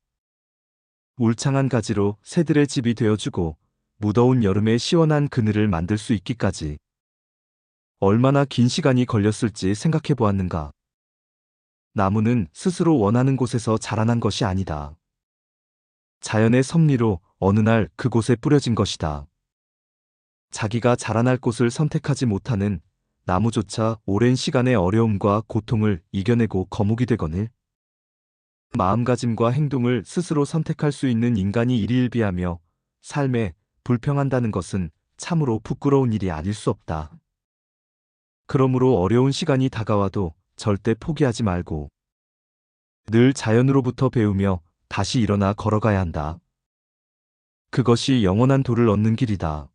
[SPEAKER 1] 울창한 가지로 새들의 집이 되어주고 무더운 여름에 시원한 그늘을 만들 수 있기까지 얼마나 긴 시간이 걸렸을지 생각해 보았는가. 나무는 스스로 원하는 곳에서 자라난 것이 아니다. 자연의 섭리로 어느 날 그곳에 뿌려진 것이다. 자기가 자라날 곳을 선택하지 못하는 나무조차 오랜 시간의 어려움과 고통을 이겨내고 거목이 되거늘 마음가짐과 행동을 스스로 선택할 수 있는 인간이 일희일비하며 삶에 불평한다는 것은 참으로 부끄러운 일이 아닐 수 없다. 그러므로 어려운 시간이 다가와도 절대 포기하지 말고 늘 자연으로부터 배우며 다시 일어나 걸어가야 한다. 그것이 영원한 도를 얻는 길이다.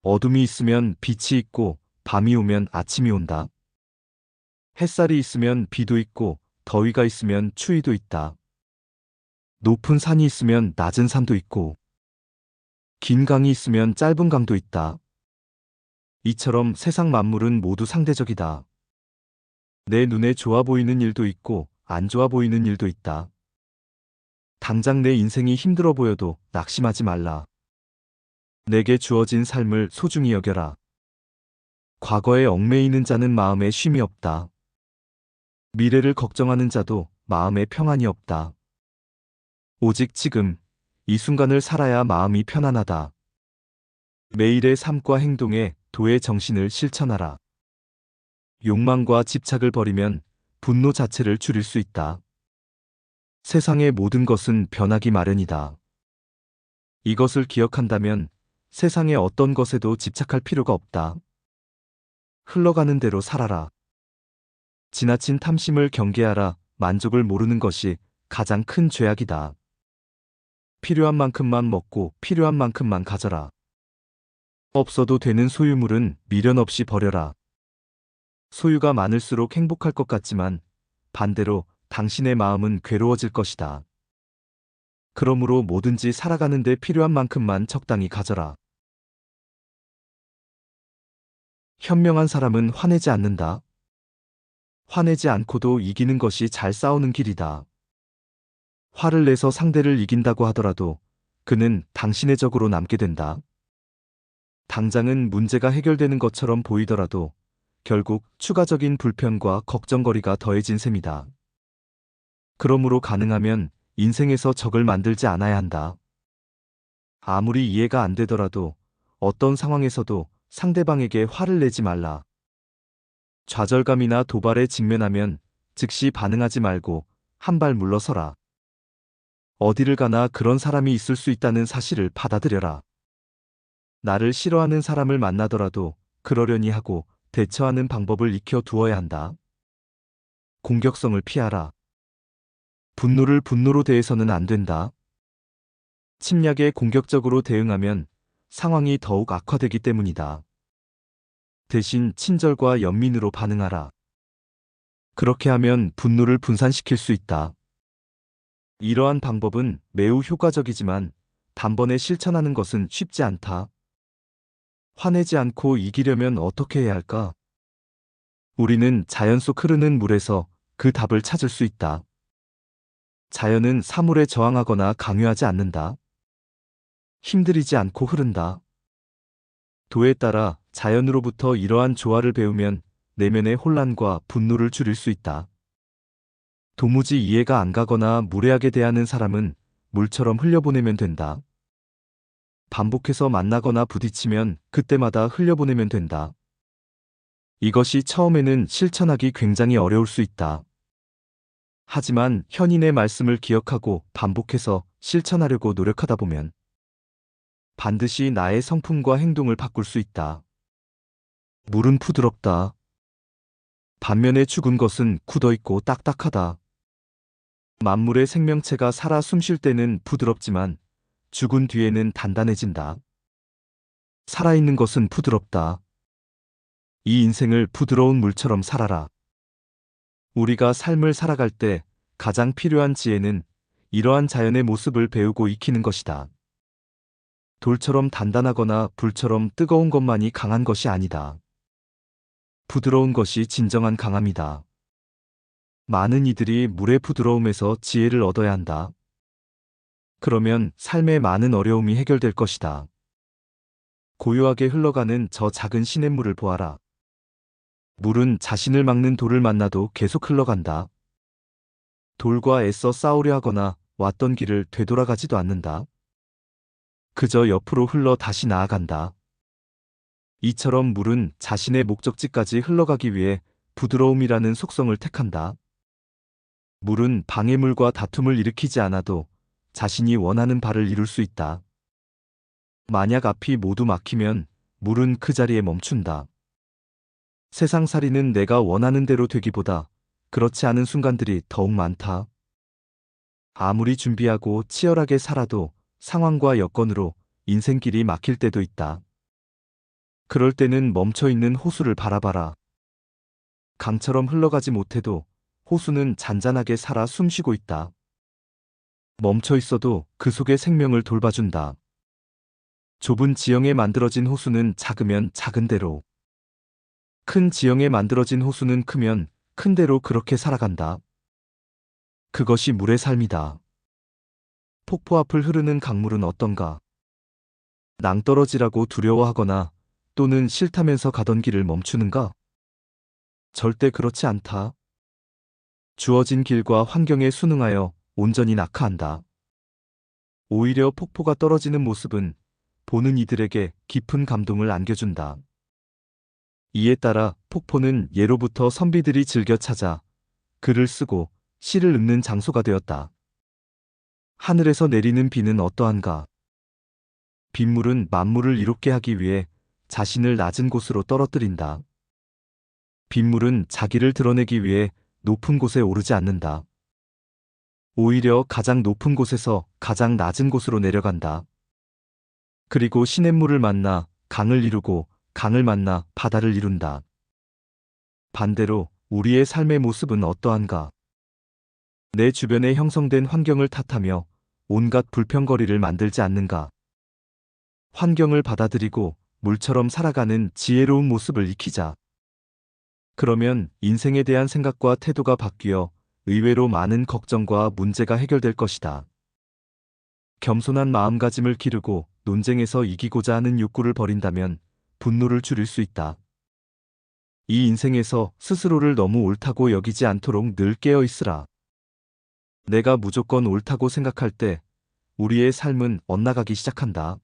[SPEAKER 1] 어둠이 있으면 빛이 있고 밤이 오면 아침이 온다. 햇살이 있으면 비도 있고 더위가 있으면 추위도 있다. 높은 산이 있으면 낮은 산도 있고, 긴 강이 있으면 짧은 강도 있다. 이처럼 세상 만물은 모두 상대적이다. 내 눈에 좋아 보이는 일도 있고, 안 좋아 보이는 일도 있다. 당장 내 인생이 힘들어 보여도 낙심하지 말라. 내게 주어진 삶을 소중히 여겨라. 과거에 얽매이는 자는 마음에 쉼이 없다. 미래를 걱정하는 자도 마음에 평안이 없다. 오직 지금, 이 순간을 살아야 마음이 편안하다. 매일의 삶과 행동에 도의 정신을 실천하라. 욕망과 집착을 버리면 분노 자체를 줄일 수 있다. 세상의 모든 것은 변하기 마련이다. 이것을 기억한다면 세상의 어떤 것에도 집착할 필요가 없다. 흘러가는 대로 살아라. 지나친 탐심을 경계하라. 만족을 모르는 것이 가장 큰 죄악이다. 필요한 만큼만 먹고 필요한 만큼만 가져라. 없어도 되는 소유물은 미련 없이 버려라. 소유가 많을수록 행복할 것 같지만 반대로 당신의 마음은 괴로워질 것이다. 그러므로 뭐든지 살아가는데 필요한 만큼만 적당히 가져라. 현명한 사람은 화내지 않는다. 화내지 않고도 이기는 것이 잘 싸우는 길이다. 화를 내서 상대를 이긴다고 하더라도 그는 당신의 적으로 남게 된다. 당장은 문제가 해결되는 것처럼 보이더라도 결국 추가적인 불편과 걱정거리가 더해진 셈이다. 그러므로 가능하면 인생에서 적을 만들지 않아야 한다. 아무리 이해가 안 되더라도 어떤 상황에서도 상대방에게 화를 내지 말라. 좌절감이나 도발에 직면하면 즉시 반응하지 말고 한 발 물러서라. 어디를 가나 그런 사람이 있을 수 있다는 사실을 받아들여라. 나를 싫어하는 사람을 만나더라도 그러려니 하고 대처하는 방법을 익혀 두어야 한다. 공격성을 피하라. 분노를 분노로 대해서는 안 된다. 침략에 공격적으로 대응하면 상황이 더욱 악화되기 때문이다. 대신 친절과 연민으로 반응하라. 그렇게 하면 분노를 분산시킬 수 있다. 이러한 방법은 매우 효과적이지만 단번에 실천하는 것은 쉽지 않다. 화내지 않고 이기려면 어떻게 해야 할까? 우리는 자연 속 흐르는 물에서 그 답을 찾을 수 있다. 자연은 사물에 저항하거나 강요하지 않는다. 힘들이지 않고 흐른다. 도에 따라 자연으로부터 이러한 조화를 배우면 내면의 혼란과 분노를 줄일 수 있다. 도무지 이해가 안 가거나 무례하게 대하는 사람은 물처럼 흘려보내면 된다. 반복해서 만나거나 부딪히면 그때마다 흘려보내면 된다. 이것이 처음에는 실천하기 굉장히 어려울 수 있다. 하지만 현인의 말씀을 기억하고 반복해서 실천하려고 노력하다 보면 반드시 나의 성품과 행동을 바꿀 수 있다. 물은 부드럽다. 반면에 죽은 것은 굳어있고 딱딱하다. 만물의 생명체가 살아 숨쉴 때는 부드럽지만 죽은 뒤에는 단단해진다. 살아있는 것은 부드럽다. 이 인생을 부드러운 물처럼 살아라. 우리가 삶을 살아갈 때 가장 필요한 지혜는 이러한 자연의 모습을 배우고 익히는 것이다. 돌처럼 단단하거나 불처럼 뜨거운 것만이 강한 것이 아니다. 부드러운 것이 진정한 강함이다. 많은 이들이 물의 부드러움에서 지혜를 얻어야 한다. 그러면 삶의 많은 어려움이 해결될 것이다. 고요하게 흘러가는 저 작은 시냇물을 보아라. 물은 자신을 막는 돌을 만나도 계속 흘러간다. 돌과 애써 싸우려 하거나 왔던 길을 되돌아가지도 않는다. 그저 옆으로 흘러 다시 나아간다. 이처럼 물은 자신의 목적지까지 흘러가기 위해 부드러움이라는 속성을 택한다. 물은 방해물과 다툼을 일으키지 않아도 자신이 원하는 바를 이룰 수 있다. 만약 앞이 모두 막히면 물은 그 자리에 멈춘다. 세상살이는 내가 원하는 대로 되기보다 그렇지 않은 순간들이 더욱 많다. 아무리 준비하고 치열하게 살아도 상황과 여건으로 인생길이 막힐 때도 있다. 그럴 때는 멈춰있는 호수를 바라봐라. 강처럼 흘러가지 못해도 호수는 잔잔하게 살아 숨쉬고 있다. 멈춰 있어도 그 속에 생명을 돌봐준다. 좁은 지형에 만들어진 호수는 작으면 작은 대로, 큰 지형에 만들어진 호수는 크면 큰 대로 그렇게 살아간다. 그것이 물의 삶이다. 폭포 앞을 흐르는 강물은 어떤가? 낭떠러지라고 두려워하거나 또는 싫다면서 가던 길을 멈추는가? 절대 그렇지 않다. 주어진 길과 환경에 순응하여 온전히 낙하한다. 오히려 폭포가 떨어지는 모습은 보는 이들에게 깊은 감동을 안겨준다. 이에 따라 폭포는 예로부터 선비들이 즐겨 찾아 글을 쓰고 시를 읊는 장소가 되었다. 하늘에서 내리는 비는 어떠한가? 빗물은 만물을 이롭게 하기 위해 자신을 낮은 곳으로 떨어뜨린다. 빗물은 자기를 드러내기 위해 높은 곳에 오르지 않는다. 오히려 가장 높은 곳에서 가장 낮은 곳으로 내려간다. 그리고 시냇물을 만나 강을 이루고 강을 만나 바다를 이룬다. 반대로 우리의 삶의 모습은 어떠한가? 내 주변에 형성된 환경을 탓하며 온갖 불평거리를 만들지 않는가? 환경을 받아들이고 물처럼 살아가는 지혜로운 모습을 익히자. 그러면 인생에 대한 생각과 태도가 바뀌어 의외로 많은 걱정과 문제가 해결될 것이다. 겸손한 마음가짐을 기르고 논쟁에서 이기고자 하는 욕구를 버린다면 분노를 줄일 수 있다. 이 인생에서 스스로를 너무 옳다고 여기지 않도록 늘 깨어 있으라. 내가 무조건 옳다고 생각할 때 우리의 삶은 엇나가기 시작한다.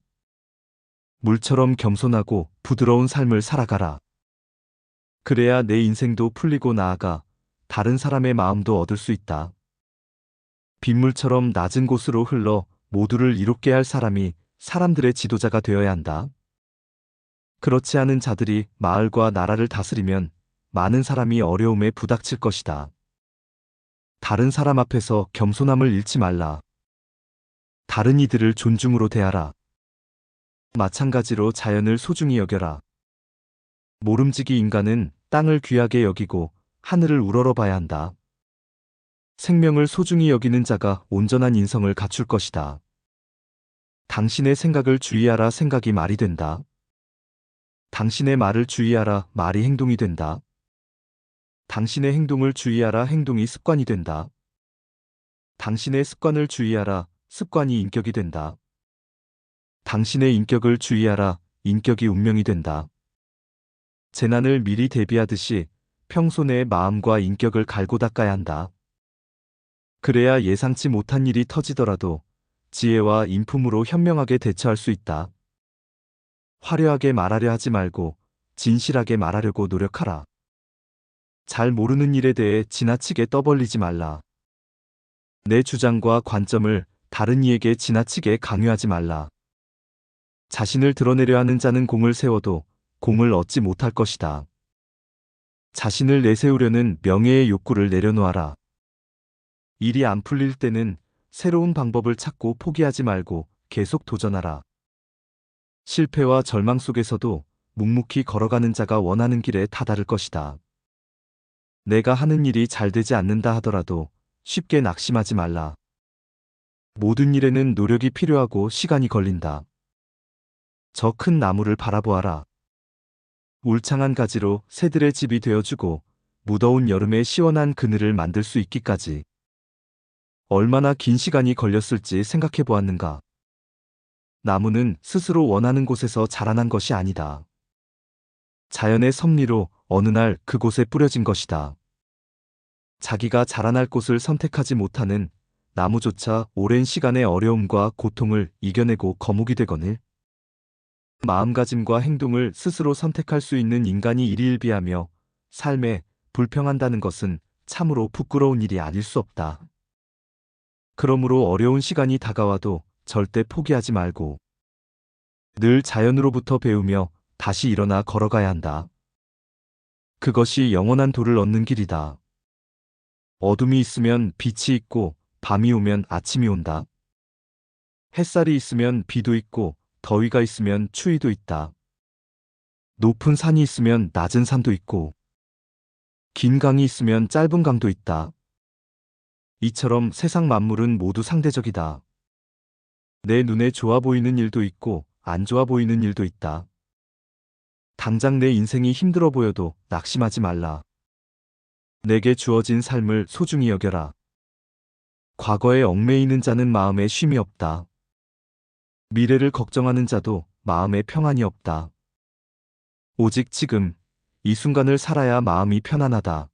[SPEAKER 1] 물처럼 겸손하고 부드러운 삶을 살아가라. 그래야 내 인생도 풀리고 나아가 다른 사람의 마음도 얻을 수 있다. 빗물처럼 낮은 곳으로 흘러 모두를 이롭게 할 사람이 사람들의 지도자가 되어야 한다. 그렇지 않은 자들이 마을과 나라를 다스리면 많은 사람이 어려움에 부닥칠 것이다. 다른 사람 앞에서 겸손함을 잃지 말라. 다른 이들을 존중으로 대하라. 마찬가지로 자연을 소중히 여겨라. 모름지기 인간은 땅을 귀하게 여기고 하늘을 우러러봐야 한다. 생명을 소중히 여기는 자가 온전한 인성을 갖출 것이다. 당신의 생각을 주의하라. 생각이 말이 된다. 당신의 말을 주의하라. 말이 행동이 된다. 당신의 행동을 주의하라. 행동이 습관이 된다. 당신의 습관을 주의하라. 습관이 인격이 된다. 당신의 인격을 주의하라. 인격이 운명이 된다. 재난을 미리 대비하듯이 평소 내 마음과 인격을 갈고 닦아야 한다. 그래야 예상치 못한 일이 터지더라도 지혜와 인품으로 현명하게 대처할 수 있다. 화려하게 말하려 하지 말고 진실하게 말하려고 노력하라. 잘 모르는 일에 대해 지나치게 떠벌리지 말라. 내 주장과 관점을 다른 이에게 지나치게 강요하지 말라. 자신을 드러내려 하는 자는 공을 세워도 공을 얻지 못할 것이다. 자신을 내세우려는 명예의 욕구를 내려놓아라. 일이 안 풀릴 때는 새로운 방법을 찾고 포기하지 말고 계속 도전하라. 실패와 절망 속에서도 묵묵히 걸어가는 자가 원하는 길에 다다를 것이다. 내가 하는 일이 잘 되지 않는다 하더라도 쉽게 낙심하지 말라. 모든 일에는 노력이 필요하고 시간이 걸린다. 저 큰 나무를 바라보아라. 울창한 가지로 새들의 집이 되어주고 무더운 여름에 시원한 그늘을 만들 수 있기까지 얼마나 긴 시간이 걸렸을지 생각해 보았는가. 나무는 스스로 원하는 곳에서 자라난 것이 아니다. 자연의 섭리로 어느 날 그곳에 뿌려진 것이다. 자기가 자라날 곳을 선택하지 못하는 나무조차 오랜 시간의 어려움과 고통을 이겨내고 거목이 되거늘 마음가짐과 행동을 스스로 선택할 수 있는 인간이 일희일비하며 삶에 불평한다는 것은 참으로 부끄러운 일이 아닐 수 없다. 그러므로 어려운 시간이 다가와도 절대 포기하지 말고 늘 자연으로부터 배우며 다시 일어나 걸어가야 한다. 그것이 영원한 도를 얻는 길이다. 어둠이 있으면 빛이 있고 밤이 오면 아침이 온다. 햇살이 있으면 비도 있고 더위가 있으면 추위도 있다. 높은 산이 있으면 낮은 산도 있고 긴 강이 있으면 짧은 강도 있다. 이처럼 세상 만물은 모두 상대적이다. 내 눈에 좋아 보이는 일도 있고 안 좋아 보이는 일도 있다. 당장 내 인생이 힘들어 보여도 낙심하지 말라. 내게 주어진 삶을 소중히 여겨라. 과거에 얽매이는 자는 마음에 쉼이 없다. 미래를 걱정하는 자도 마음에 평안이 없다. 오직 지금, 이 순간을 살아야 마음이 편안하다.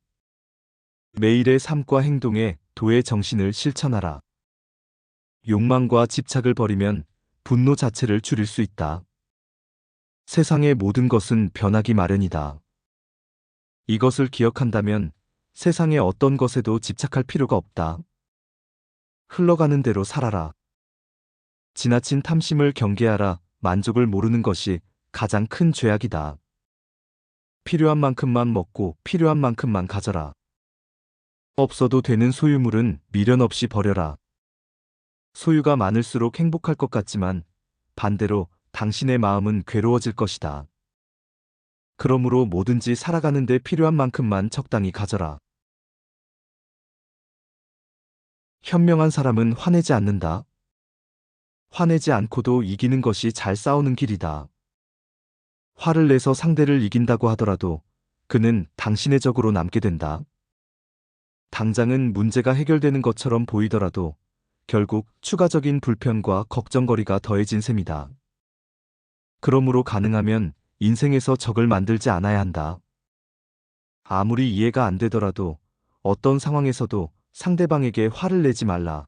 [SPEAKER 1] 매일의 삶과 행동에 도의 정신을 실천하라. 욕망과 집착을 버리면 분노 자체를 줄일 수 있다. 세상의 모든 것은 변하기 마련이다. 이것을 기억한다면 세상의 어떤 것에도 집착할 필요가 없다. 흘러가는 대로 살아라. 지나친 탐심을 경계하라. 만족을 모르는 것이 가장 큰 죄악이다. 필요한 만큼만 먹고 필요한 만큼만 가져라. 없어도 되는 소유물은 미련 없이 버려라. 소유가 많을수록 행복할 것 같지만 반대로 당신의 마음은 괴로워질 것이다. 그러므로 뭐든지 살아가는데 필요한 만큼만 적당히 가져라. 현명한 사람은 화내지 않는다. 화내지 않고도 이기는 것이 잘 싸우는 길이다. 화를 내서 상대를 이긴다고 하더라도 그는 당신의 적으로 남게 된다. 당장은 문제가 해결되는 것처럼 보이더라도 결국 추가적인 불편과 걱정거리가 더해진 셈이다. 그러므로 가능하면 인생에서 적을 만들지 않아야 한다. 아무리 이해가 안 되더라도 어떤 상황에서도 상대방에게 화를 내지 말라.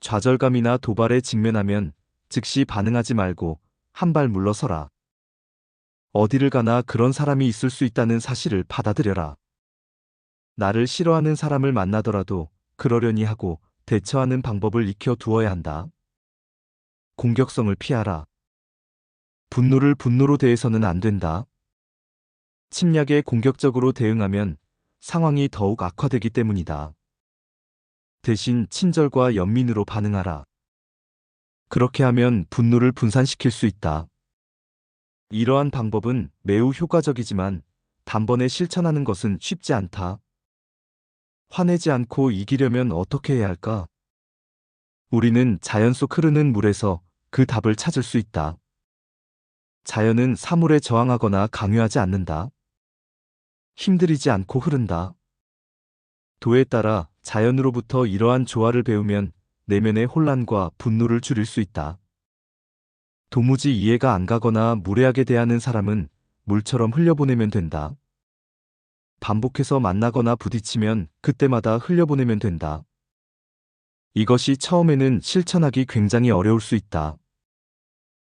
[SPEAKER 1] 좌절감이나 도발에 직면하면 즉시 반응하지 말고 한 발 물러서라. 어디를 가나 그런 사람이 있을 수 있다는 사실을 받아들여라. 나를 싫어하는 사람을 만나더라도 그러려니 하고 대처하는 방법을 익혀 두어야 한다. 공격성을 피하라. 분노를 분노로 대해서는 안 된다. 침략에 공격적으로 대응하면 상황이 더욱 악화되기 때문이다. 대신 친절과 연민으로 반응하라. 그렇게 하면 분노를 분산시킬 수 있다. 이러한 방법은 매우 효과적이지만 단번에 실천하는 것은 쉽지 않다. 화내지 않고 이기려면 어떻게 해야 할까? 우리는 자연 속 흐르는 물에서 그 답을 찾을 수 있다. 자연은 사물에 저항하거나 강요하지 않는다. 힘들이지 않고 흐른다. 도에 따라 자연으로부터 이러한 조화를 배우면 내면의 혼란과 분노를 줄일 수 있다. 도무지 이해가 안 가거나 무례하게 대하는 사람은 물처럼 흘려보내면 된다. 반복해서 만나거나 부딪히면 그때마다 흘려보내면 된다. 이것이 처음에는 실천하기 굉장히 어려울 수 있다.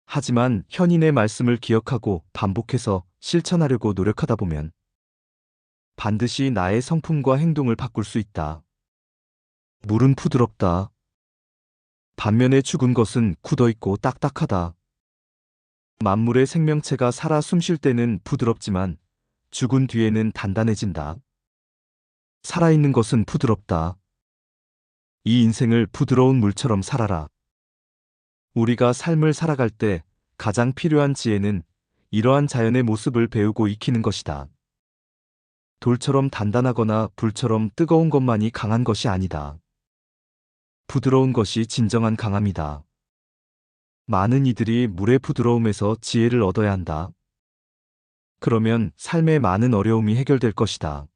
[SPEAKER 1] 하지만 현인의 말씀을 기억하고 반복해서 실천하려고 노력하다 보면 반드시 나의 성품과 행동을 바꿀 수 있다. 물은 부드럽다. 반면에 죽은 것은 굳어있고 딱딱하다. 만물의 생명체가 살아 숨쉴 때는 부드럽지만 죽은 뒤에는 단단해진다. 살아있는 것은 부드럽다. 이 인생을 부드러운 물처럼 살아라. 우리가 삶을 살아갈 때 가장 필요한 지혜는 이러한 자연의 모습을 배우고 익히는 것이다. 돌처럼 단단하거나 불처럼 뜨거운 것만이 강한 것이 아니다. 부드러운 것이 진정한 강함이다. 많은 이들이 물의 부드러움에서 지혜를 얻어야 한다. 그러면 삶의 많은 어려움이 해결될 것이다.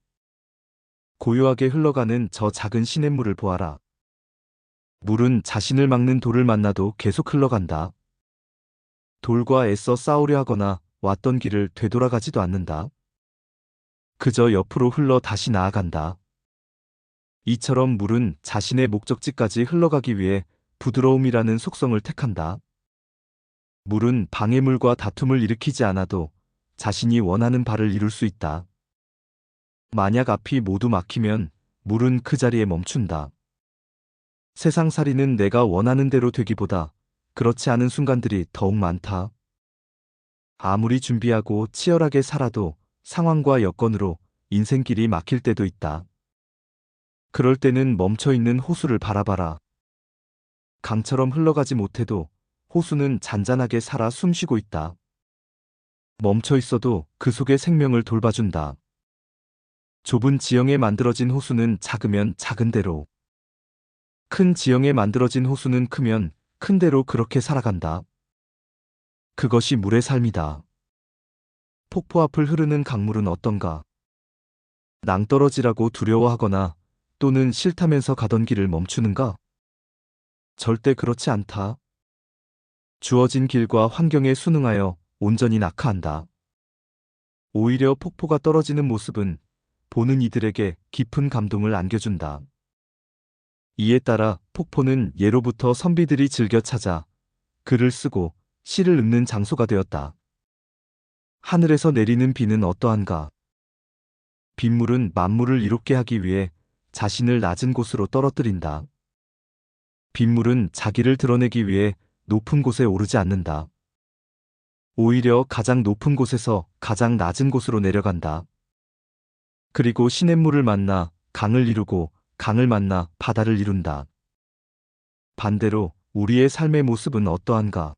[SPEAKER 1] 고요하게 흘러가는 저 작은 시냇물을 보아라. 물은 자신을 막는 돌을 만나도 계속 흘러간다. 돌과 애써 싸우려 하거나 왔던 길을 되돌아가지도 않는다. 그저 옆으로 흘러 다시 나아간다. 이처럼 물은 자신의 목적지까지 흘러가기 위해 부드러움이라는 속성을 택한다. 물은 방해물과 다툼을 일으키지 않아도 자신이 원하는 바를 이룰 수 있다. 만약 앞이 모두 막히면 물은 그 자리에 멈춘다. 세상살이는 내가 원하는 대로 되기보다 그렇지 않은 순간들이 더욱 많다. 아무리 준비하고 치열하게 살아도 상황과 여건으로 인생길이 막힐 때도 있다. 그럴 때는 멈춰있는 호수를 바라봐라. 강처럼 흘러가지 못해도 호수는 잔잔하게 살아 숨쉬고 있다. 멈춰있어도 그 속에 생명을 돌봐준다. 좁은 지형에 만들어진 호수는 작으면 작은 대로 큰 지형에 만들어진 호수는 크면 큰 대로 그렇게 살아간다. 그것이 물의 삶이다. 폭포 앞을 흐르는 강물은 어떤가? 낭떠러지라고 두려워하거나 또는 싫다면서 가던 길을 멈추는가? 절대 그렇지 않다. 주어진 길과 환경에 순응하여 온전히 낙하한다. 오히려 폭포가 떨어지는 모습은 보는 이들에게 깊은 감동을 안겨준다. 이에 따라 폭포는 예로부터 선비들이 즐겨 찾아 글을 쓰고 시를 읊는 장소가 되었다. 하늘에서 내리는 비는 어떠한가? 빗물은 만물을 이롭게 하기 위해 자신을 낮은 곳으로 떨어뜨린다. 빗물은 자기를 드러내기 위해 높은 곳에 오르지 않는다. 오히려 가장 높은 곳에서 가장 낮은 곳으로 내려간다. 그리고 시냇물을 만나 강을 이루고 강을 만나 바다를 이룬다. 반대로 우리의 삶의 모습은 어떠한가?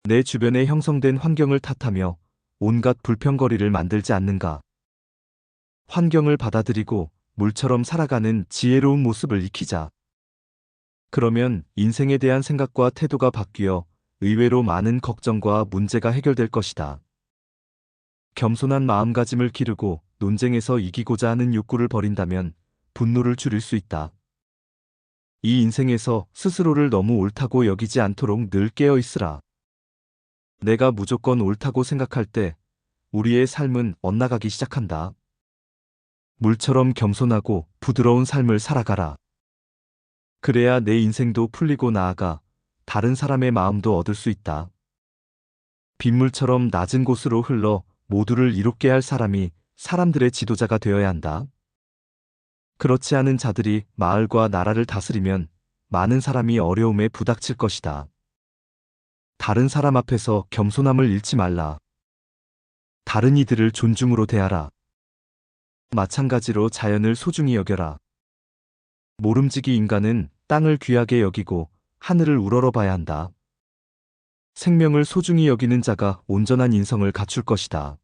[SPEAKER 1] 내 주변에 형성된 환경을 탓하며 온갖 불평거리를 만들지 않는가? 환경을 받아들이고 물처럼 살아가는 지혜로운 모습을 익히자. 그러면 인생에 대한 생각과 태도가 바뀌어 의외로 많은 걱정과 문제가 해결될 것이다. 겸손한 마음가짐을 기르고 논쟁에서 이기고자 하는 욕구를 버린다면 분노를 줄일 수 있다. 이 인생에서 스스로를 너무 옳다고 여기지 않도록 늘 깨어 있으라. 내가 무조건 옳다고 생각할 때 우리의 삶은 엇나가기 시작한다. 물처럼 겸손하고 부드러운 삶을 살아가라. 그래야 내 인생도 풀리고 나아가 다른 사람의 마음도 얻을 수 있다. 빗물처럼 낮은 곳으로 흘러 모두를 이롭게 할 사람이 사람들의 지도자가 되어야 한다. 그렇지 않은 자들이 마을과 나라를 다스리면 많은 사람이 어려움에 부닥칠 것이다. 다른 사람 앞에서 겸손함을 잃지 말라. 다른 이들을 존중으로 대하라. 마찬가지로 자연을 소중히 여겨라. 모름지기 인간은 땅을 귀하게 여기고 하늘을 우러러봐야 한다. 생명을 소중히 여기는 자가 온전한 인성을 갖출 것이다.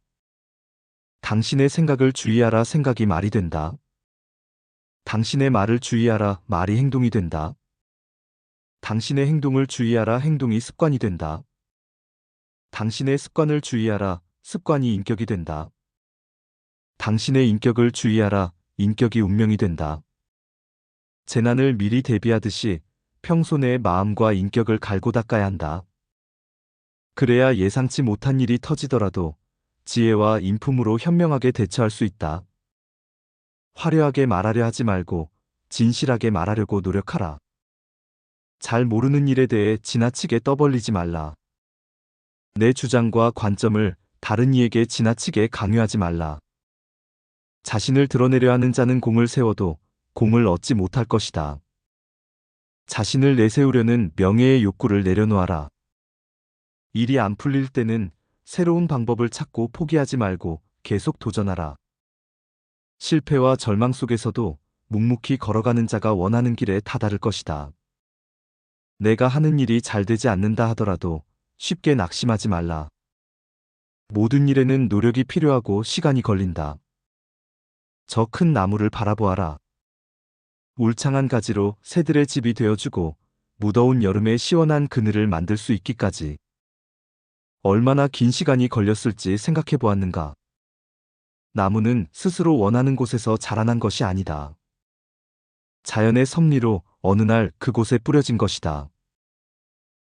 [SPEAKER 1] 당신의 생각을 주의하라. 생각이 말이 된다. 당신의 말을 주의하라. 말이 행동이 된다. 당신의 행동을 주의하라. 행동이 습관이 된다. 당신의 습관을 주의하라. 습관이 인격이 된다. 당신의 인격을 주의하라. 인격이 운명이 된다. 재난을 미리 대비하듯이 평소 내 마음과 인격을 갈고 닦아야 한다. 그래야 예상치 못한 일이 터지더라도 지혜와 인품으로 현명하게 대처할 수 있다. 화려하게 말하려 하지 말고 진실하게 말하려고 노력하라. 잘 모르는 일에 대해 지나치게 떠벌리지 말라. 내 주장과 관점을 다른 이에게 지나치게 강요하지 말라. 자신을 드러내려 하는 자는 공을 세워도 공을 얻지 못할 것이다. 자신을 내세우려는 명예의 욕구를 내려놓아라. 일이 안 풀릴 때는 새로운 방법을 찾고 포기하지 말고 계속 도전하라. 실패와 절망 속에서도 묵묵히 걸어가는 자가 원하는 길에 다다를 것이다. 내가 하는 일이 잘 되지 않는다 하더라도 쉽게 낙심하지 말라. 모든 일에는 노력이 필요하고 시간이 걸린다. 저 큰 나무를 바라보아라. 울창한 가지로 새들의 집이 되어주고 무더운 여름에 시원한 그늘을 만들 수 있기까지 얼마나 긴 시간이 걸렸을지 생각해 보았는가. 나무는 스스로 원하는 곳에서 자라난 것이 아니다. 자연의 섭리로 어느 날 그곳에 뿌려진 것이다.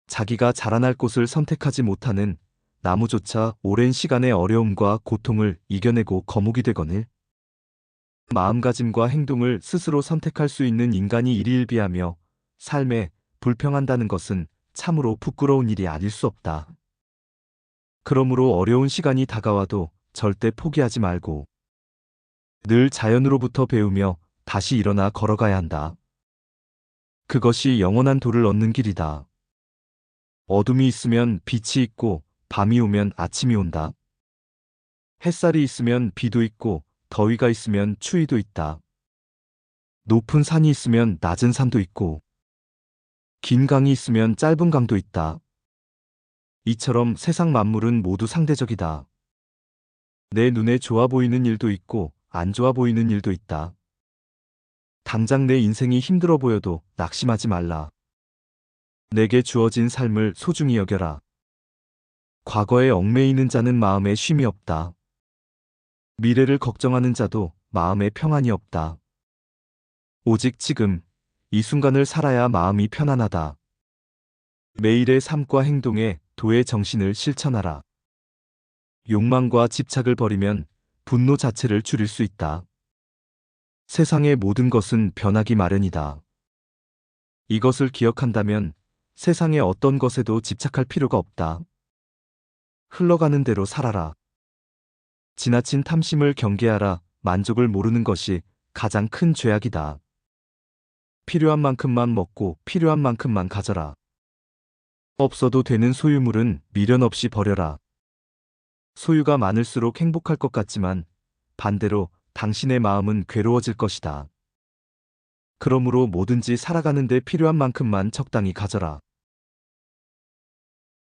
[SPEAKER 1] 자기가 자라날 곳을 선택하지 못하는 나무조차 오랜 시간의 어려움과 고통을 이겨내고 거목이 되거늘 마음가짐과 행동을 스스로 선택할 수 있는 인간이 일희일비하며 삶에 불평한다는 것은 참으로 부끄러운 일이 아닐 수 없다. 그러므로 어려운 시간이 다가와도 절대 포기하지 말고 늘 자연으로부터 배우며 다시 일어나 걸어가야 한다. 그것이 영원한 도를 얻는 길이다. 어둠이 있으면 빛이 있고 밤이 오면 아침이 온다. 햇살이 있으면 비도 있고 더위가 있으면 추위도 있다. 높은 산이 있으면 낮은 산도 있고 긴 강이 있으면 짧은 강도 있다. 이처럼 세상 만물은 모두 상대적이다. 내 눈에 좋아 보이는 일도 있고 안 좋아 보이는 일도 있다. 당장 내 인생이 힘들어 보여도 낙심하지 말라. 내게 주어진 삶을 소중히 여겨라. 과거에 얽매이는 자는 마음에 쉼이 없다. 미래를 걱정하는 자도 마음에 평안이 없다. 오직 지금, 이 순간을 살아야 마음이 편안하다. 매일의 삶과 행동에 도의 정신을 실천하라. 욕망과 집착을 버리면 분노 자체를 줄일 수 있다. 세상의 모든 것은 변하기 마련이다. 이것을 기억한다면 세상의 어떤 것에도 집착할 필요가 없다. 흘러가는 대로 살아라. 지나친 탐심을 경계하라. 만족을 모르는 것이 가장 큰 죄악이다. 필요한 만큼만 먹고 필요한 만큼만 가져라. 없어도 되는 소유물은 미련 없이 버려라. 소유가 많을수록 행복할 것 같지만 반대로 당신의 마음은 괴로워질 것이다. 그러므로 뭐든지 살아가는 데 필요한 만큼만 적당히 가져라.